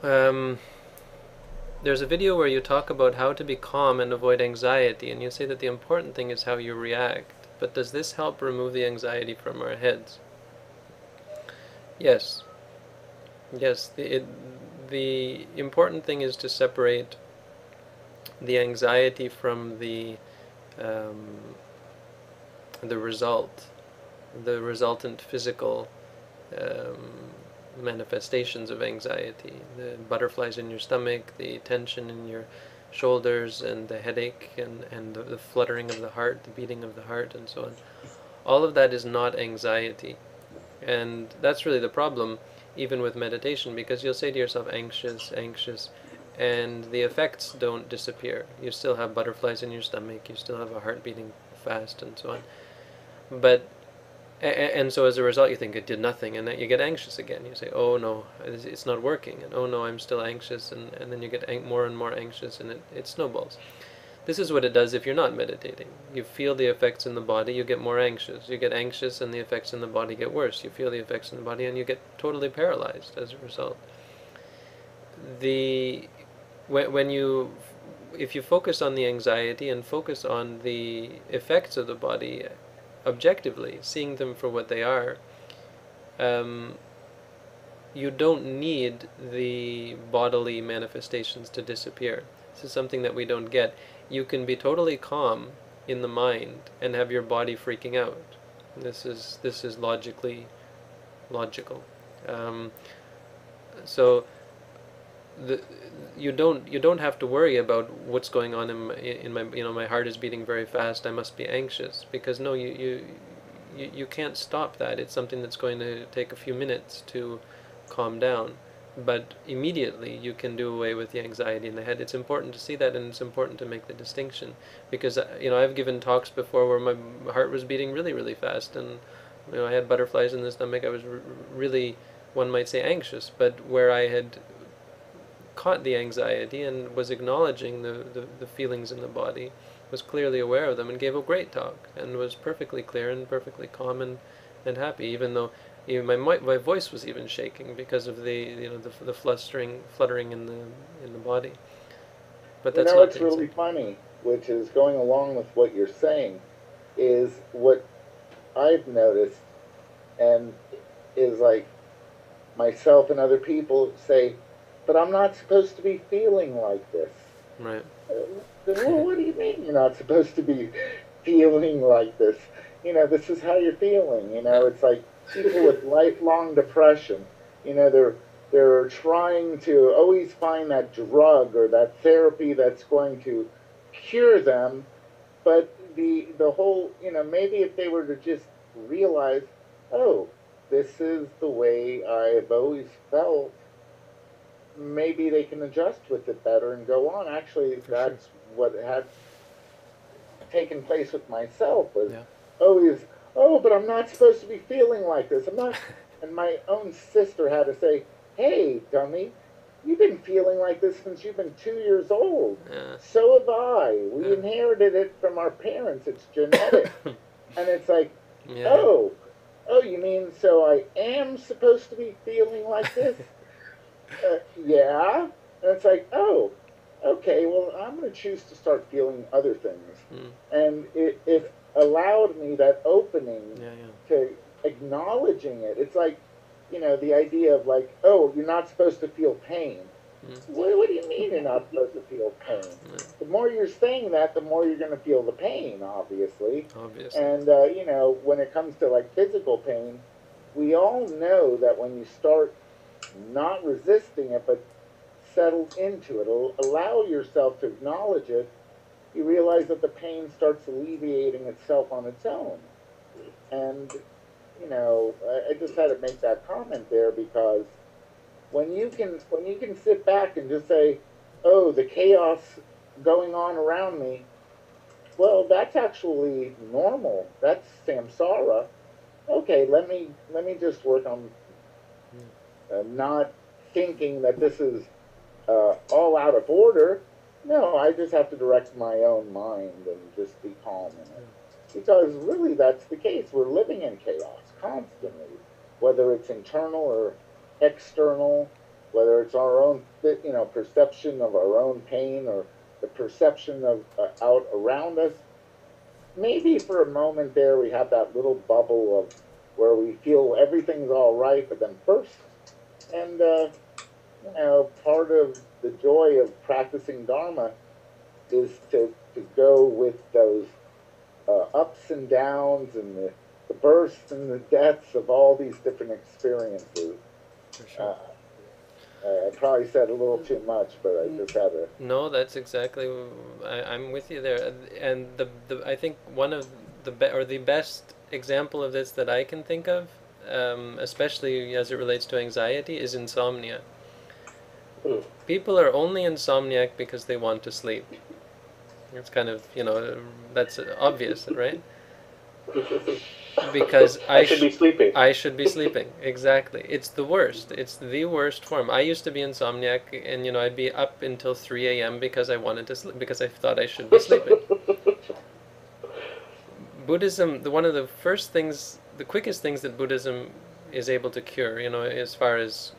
Um, there's a video where you talk about how to be calm and avoid anxiety, and you say that the important thing is how you react. But does this help remove the anxiety from our heads? Yes. Yes. The important thing is to separate the anxiety from um, the the resultant physical um, manifestations of anxiety, the butterflies in your stomach, the tension in your shoulders, and the headache, and the fluttering of the heart, the beating of the heart, and so on. All of that is not anxiety. And that's really the problem, even with meditation, because you'll say to yourself, anxious, anxious, and the effects don't disappear. You still have butterflies in your stomach, you still have a heart beating fast, and so on. But and so as a result, you think it did nothing, and then you get anxious again. You say, "Oh no, it's not working," and "Oh no, I'm still anxious," and then you get more and more anxious, and it snowballs. This is what it does if you're not meditating. You feel the effects in the body, you get more anxious. You get anxious, and the effects in the body get worse. You feel the effects in the body, and you get totally paralyzed as a result. The when you if you focus on the anxiety and focus on the effects of the body objectively, seeing them for what they are, um, you don't need the bodily manifestations to disappear. This is something that we don't get. You can be totally calm in the mind and have your body freaking out. This is logically logical. Um, so the you don't have to worry about what's going on in my my heart is beating very fast, I must be anxious, because no, you can't stop that. It's something that's going to take a few minutes to calm down, but immediately you can do away with the anxiety in the head. It's important to see that, and it's important to make the distinction, because I've given talks before where my heart was beating really really fast, and I had butterflies in the stomach. I was really, one might say, anxious, but where I had caught the anxiety and was acknowledging the feelings in the body, was clearly aware of them, and gave a great talk, and was perfectly clear and perfectly calm and happy, even though my voice was even shaking because of the fluttering in the body. But You that's know, not it's the really anxiety. funny, which is going along with what you're saying, is what I've noticed, and is like myself and other people say, but I'm not supposed to be feeling like this. Right. Well, what do you mean you're not supposed to be feeling like this? This is how you're feeling. Yeah. It's like people with lifelong depression. They're trying to always find that drug or that therapy that's going to cure them. But the whole, maybe if they were to just realize, oh, this is the way I've always felt, maybe they can adjust with it better and go on. Actually, For sure. that's what had taken place with myself, was Yeah. always, oh, but I'm not supposed to be feeling like this. I'm not. And my own sister had to say, hey, dummy, you've been feeling like this since you've been 2 years old. Yeah. So have I. We Yeah. inherited it from our parents. It's genetic. And it's like, Yeah. oh, you mean so I am supposed to be feeling like this? Yeah. And it's like, oh, okay, well, I'm going to choose to start feeling other things. Mm. And it allowed me that opening Yeah. Yeah. to acknowledging it. It's like, the idea of like, oh, you're not supposed to feel pain. Mm. What do you mean you're not supposed to feel pain? Yeah. The more you're saying that, the more you're going to feel the pain, obviously. Obviously. And, when it comes to like physical pain, we all know that when you start not resisting it, but settle into it, allow yourself to acknowledge it, you realize that the pain starts alleviating itself on its own. And, I just had to make that comment there because when you can sit back and just say, oh, the chaos going on around me, well, that's actually normal. That's samsara. Okay, let me just work on not thinking that this is all out of order. No, I just have to direct my own mind and just be calm in it. Because really, that's the case. We're living in chaos constantly, whether it's internal or external, whether it's it's our own, perception of our own pain, or the perception of out around us. Maybe for a moment there we have that little bubble of where we feel everything's all right, but then burst. And part of the joy of practicing Dharma is to go with those ups and downs, and the bursts and the deaths of all these different experiences. For sure. I probably said a little too much, but I just had to. No, that's exactly. I'm with you there, and I think one of the best example of this that I can think of, especially as it relates to anxiety, is insomnia. People are only insomniac because they want to sleep. It's kind of, that's obvious, right? Because I should be sleeping. I should be sleeping. Exactly. It's the worst. It's the worst form. I used to be insomniac, and I'd be up until 3 a.m. because I wanted to sleep, because I thought I should be sleeping. Buddhism, one of the first things, the quickest things that Buddhism is able to cure, as far as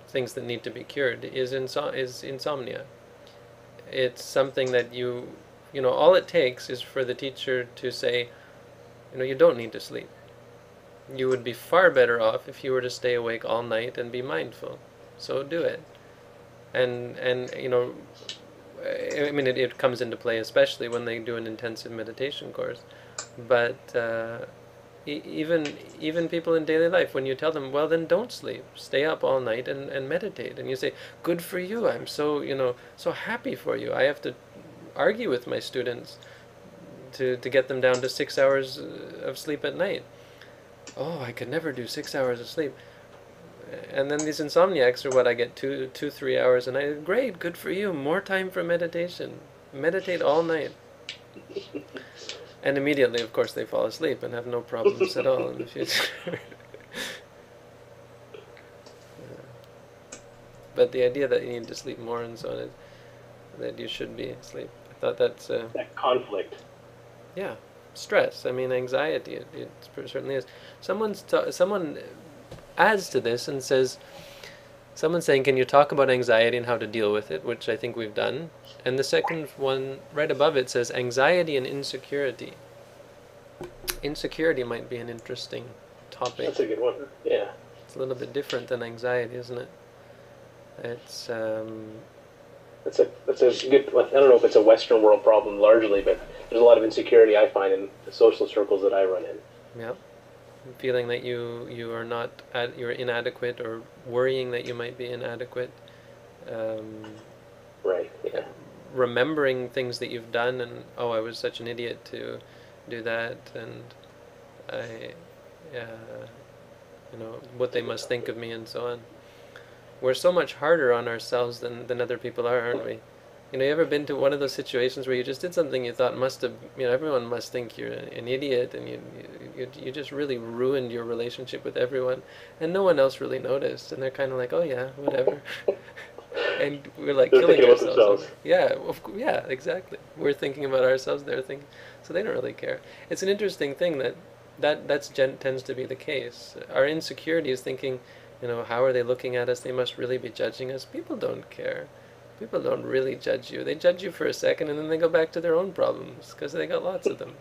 things that need to be cured, is insomnia. It's something that all it takes is for the teacher to say, you don't need to sleep. You would be far better off if you were to stay awake all night and be mindful. So do it. And it comes into play especially when they do an intensive meditation course. But even people in daily life, when you tell them, well, then don't sleep, stay up all night and meditate, and you say, good for you, I'm so so happy for you. I have to argue with my students to get them down to 6 hours of sleep at night. Oh, I could never do 6 hours of sleep. And then these insomniacs are what I get 3 hours a night. Great, good for you, more time for meditation. Meditate all night. And immediately, of course, they fall asleep and have no problems at all in the future. But the idea that you need to sleep more and so on, that you should be asleep, I thought that's... that conflict. Yeah, stress. Anxiety. It certainly is. Someone adds to this and says, someone's saying, can you talk about anxiety and how to deal with it, which I think we've done. And the second one, right above it, says anxiety and insecurity. Insecurity might be an interesting topic. That's a good one, yeah. It's a little bit different than anxiety, isn't it? It's... That's a good... I don't know if it's a Western world problem largely, but there's a lot of insecurity I find in the social circles that I run in. Yeah. Feeling that you are not... you're inadequate, or worrying that you might be inadequate. Right, yeah. Remembering things that you've done, and I was such an idiot to do that, and what they must think of me, and so on. We're so much harder on ourselves than other people are, aren't we? You ever been to one of those situations where you just did something you thought must have, everyone must think you're an idiot, and you just really ruined your relationship with everyone, and no one else really noticed, and they're kind of like, oh yeah, whatever. And we're like they're killing ourselves. Yeah, exactly. We're thinking about ourselves, they're thinking, so they don't really care. It's an interesting thing that tends to be the case. Our insecurity is thinking, how are they looking at us? They must really be judging us. People don't care. People don't really judge you. They judge you for a second, and then they go back to their own problems, because they got lots of them.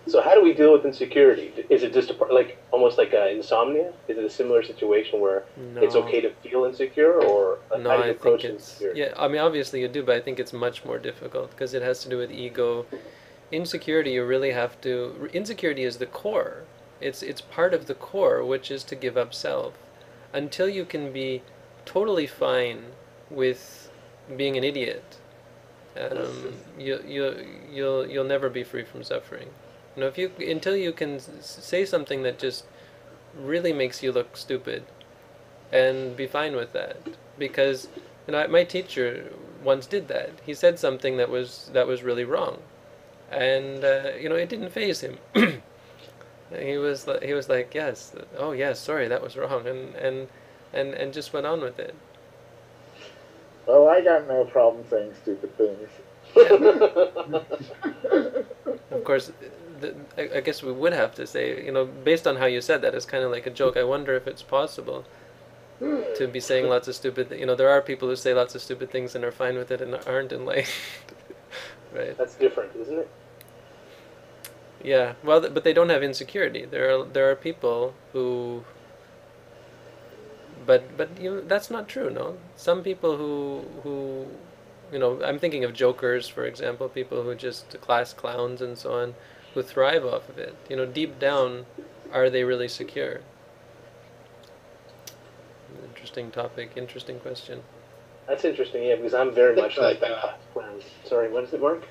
So how do we deal with insecurity? Is it just almost like insomnia? Is it a similar situation where it's okay to feel insecure, or no? How do you approach think it's insecurity? yeah. Obviously you do, but I think it's much more difficult because it has to do with ego. Insecurity, you really have to. Insecurity is the core. It's part of the core, which is to give up self. Until you can be totally fine with being an idiot, you'll never be free from suffering. Until you can say something that just really makes you look stupid, and be fine with that. Because my teacher once did that. He said something that was really wrong, and it didn't faze him. He was like, yes, oh yes, sorry, that was wrong, and just went on with it. Well, I got no problem saying stupid things. Of course, I guess we would have to say, based on how you said that, it's kind of like a joke. I wonder if it's possible to be saying lots of stupid. There are people who say lots of stupid things and are fine with it and aren't enlightened, right? That's different, isn't it? Yeah. Well, but they don't have insecurity. There are people who. But that's not true. No, some people who I'm thinking of jokers, for example, people who just class clowns and so on, who thrive off of it. Deep down, are they really secure? Interesting topic, interesting question. That's interesting, yeah, because I'm very much like that. Sorry, what is it, Mark?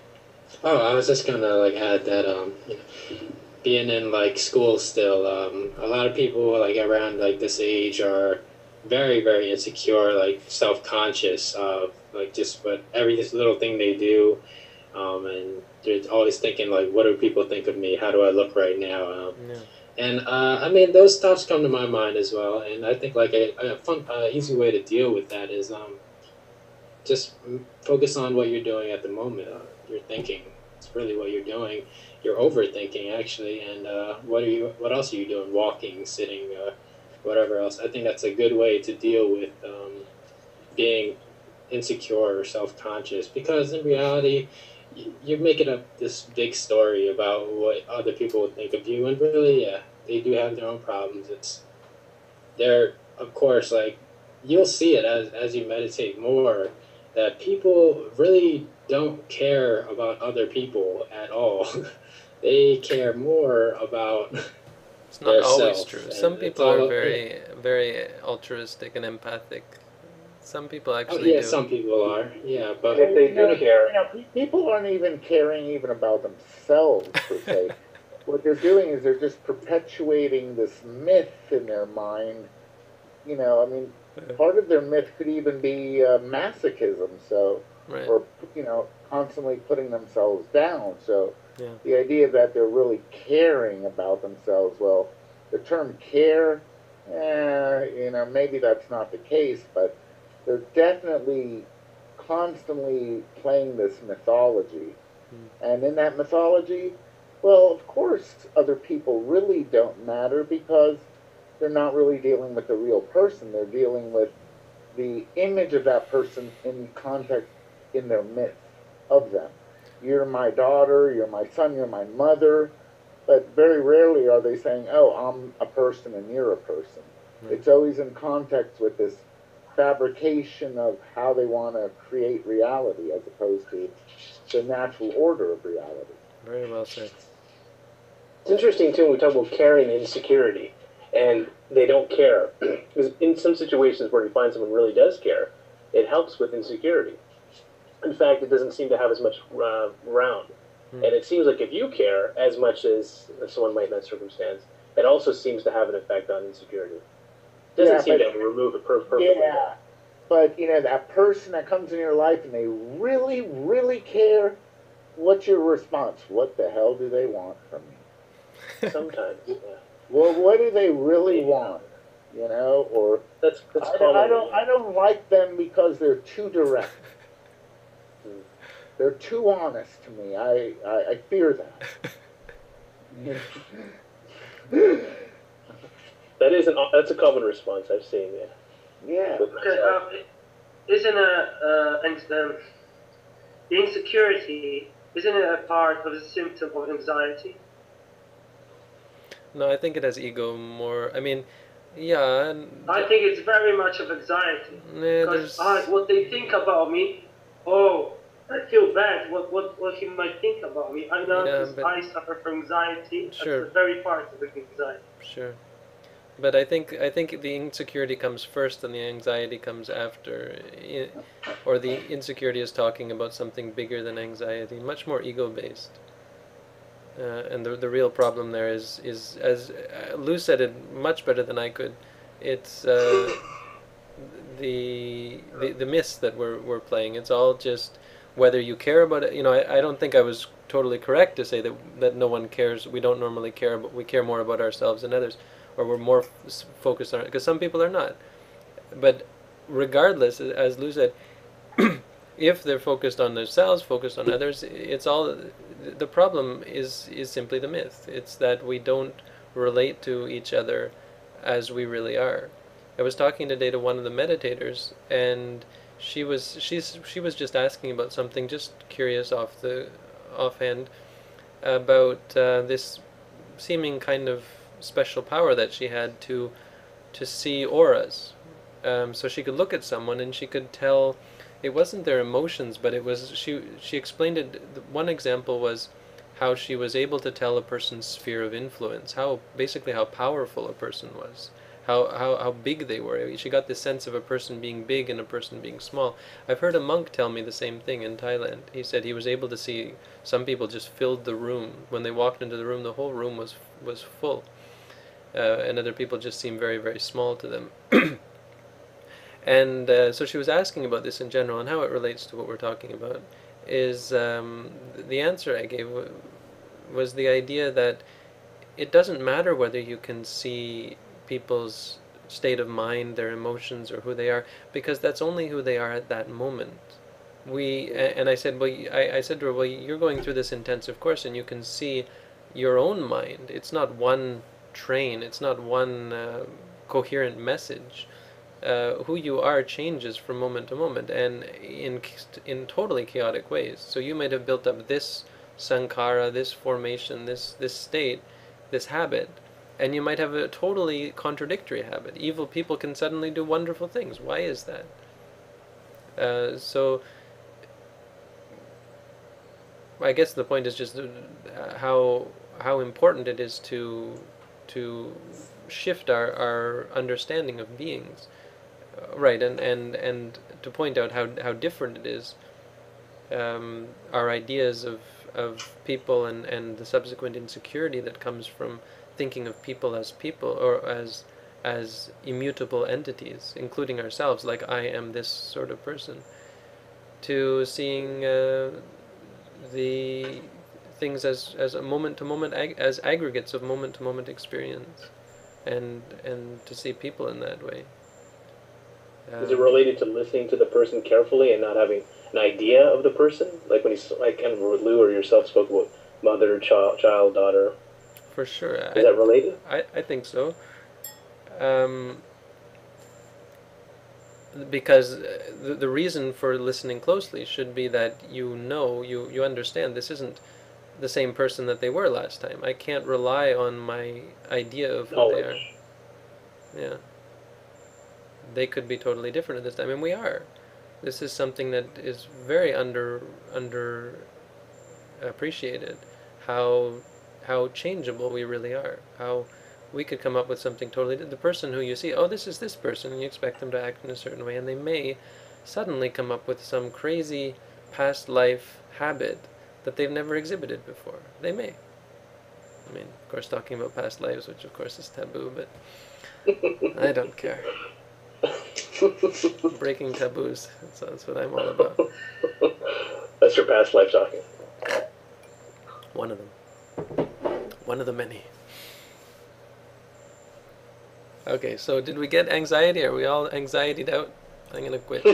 Oh, I was just gonna add that being in school still, a lot of people around this age are very, very insecure, self-conscious of just what every little thing they do, and they're always thinking what do people think of me? How do I look right now? Yeah. And I mean, those thoughts come to my mind as well. And I think a fun, easy way to deal with that is just focus on what you're doing at the moment. You're thinking. It's really what you're doing. You're overthinking actually. And what else are you doing? Walking, sitting, whatever else. I think that's a good way to deal with being insecure or self-conscious, because in reality you're making up this big story about what other people would think of you, and really, yeah, they do have their own problems. They're, of course, you'll see it as you meditate more, that people really don't care about other people at all. They care more about it's not always self, true. Some people are very, very altruistic and empathic. Some people actually do. Some people are. Yeah, but if they do care, people aren't even caring even about themselves per se. What they're doing is they're just perpetuating this myth in their mind. I mean, part of their myth could even be masochism. So, right. Or constantly putting themselves down. So, yeah. The idea that they're really caring about themselves. Well, the term care, maybe that's not the case, but they're definitely constantly playing this mythology. And in that mythology, well, of course, other people really don't matter, because they're not really dealing with the real person. They're dealing with the image of that person in context in their myth of them. You're my daughter, you're my son, you're my mother. But very rarely are they saying, oh, I'm a person and you're a person. Right. It's always in context with this fabrication of how they want to create reality, as opposed to the natural order of reality. Very well said. It's interesting too when we talk about caring and insecurity, and they don't care. Because in some situations where you find someone really does care, it helps with insecurity. In fact, it doesn't seem to have as much round. And it seems like if you care as much as someone might in that circumstance, it also seems to have an effect on insecurity. Doesn't seem to remove it perfectly. Yeah, but that person that comes in your life and they really, really care, what's your response? What the hell do they want from me? Sometimes, yeah. Well, what do they really want? Or that's I don't like them because they're too direct. They're too honest to me. I fear that. That's a common response I've seen. Yeah. Isn't the insecurity, isn't it a part of the symptom of anxiety? No, I think it has ego more. I mean, yeah. I think it's very much of anxiety. Because what they think about me, I feel bad. What he might think about me. I know I suffer from anxiety. Sure. That's the very part of the anxiety. Sure. But I think the insecurity comes first and the anxiety comes after, or the insecurity is talking about something bigger than anxiety, much more ego-based. And the real problem there is as Lou said it much better than I could. It's the myths that we're playing. It's all just whether you care about it. I don't think I was totally correct to say that no one cares. We don't normally care, but we care more about ourselves than others. Or we're more focused on it, because some people are not. But regardless, as Lou said, if they're focused on themselves, focused on others, it's all. The problem is simply the myth. It's that we don't relate to each other as we really are. I was talking today to one of the meditators, and she was just asking about something, just curious offhand, about this seeming kind of special power that she had to see auras. So she could look at someone and she could tell. It wasn't their emotions, but it was she explained it. One example was how she was able to tell a person's sphere of influence, how powerful a person was, how big they were. She got the sense of a person being big and a person being small. I've heard a monk tell me the same thing in Thailand. He said he was able to see some people just filled the room. When they walked into the room, the whole room was full, and other people just seemed very, very small to them. And so she was asking about this in general and how it relates to what we're talking about. Is the answer I gave was the idea that it doesn't matter whether you can see people's state of mind, their emotions, or who they are, because that's only who they are at that moment. And I said, I said to her, well, you're going through this intensive course and you can see your own mind. It's not one train. It's not one coherent message. Who you are changes from moment to moment, and in totally chaotic ways. So you might have built up this sankhara, this formation, this state, this habit, and you might have a totally contradictory habit. Evil people can suddenly do wonderful things. Why is that? So I guess the point is just how important it is to shift our understanding of beings. Right, and to point out how different it is, our ideas of people and the subsequent insecurity that comes from thinking of people or as immutable entities, including ourselves, like I am this sort of person, to seeing the things as a moment to moment, as aggregates of moment to moment experience, and to see people in that way. Is it related to listening to the person carefully and not having an idea of the person? Like when kind of Lou or yourself spoke about mother, child, daughter. For sure. Is that related? I think so. Because the reason for listening closely should be that you understand this isn't the same person that they were last time. I can't rely on my idea of who they are. Yeah. They could be totally different at this time, and we are. This is something that is very under appreciated. How changeable we really are. How we could come up with something totally different. The person who you see, oh, this is this person, and you expect them to act in a certain way, and they may suddenly come up with some crazy past life habit that they've never exhibited before. They may. I mean, of course, talking about past lives, which of course is taboo, but I don't care. Breaking taboos. That's what I'm all about. That's your past life talking. One of them. One of the many. Okay, so did we get anxiety? Are we all anxietied out? I'm gonna quit.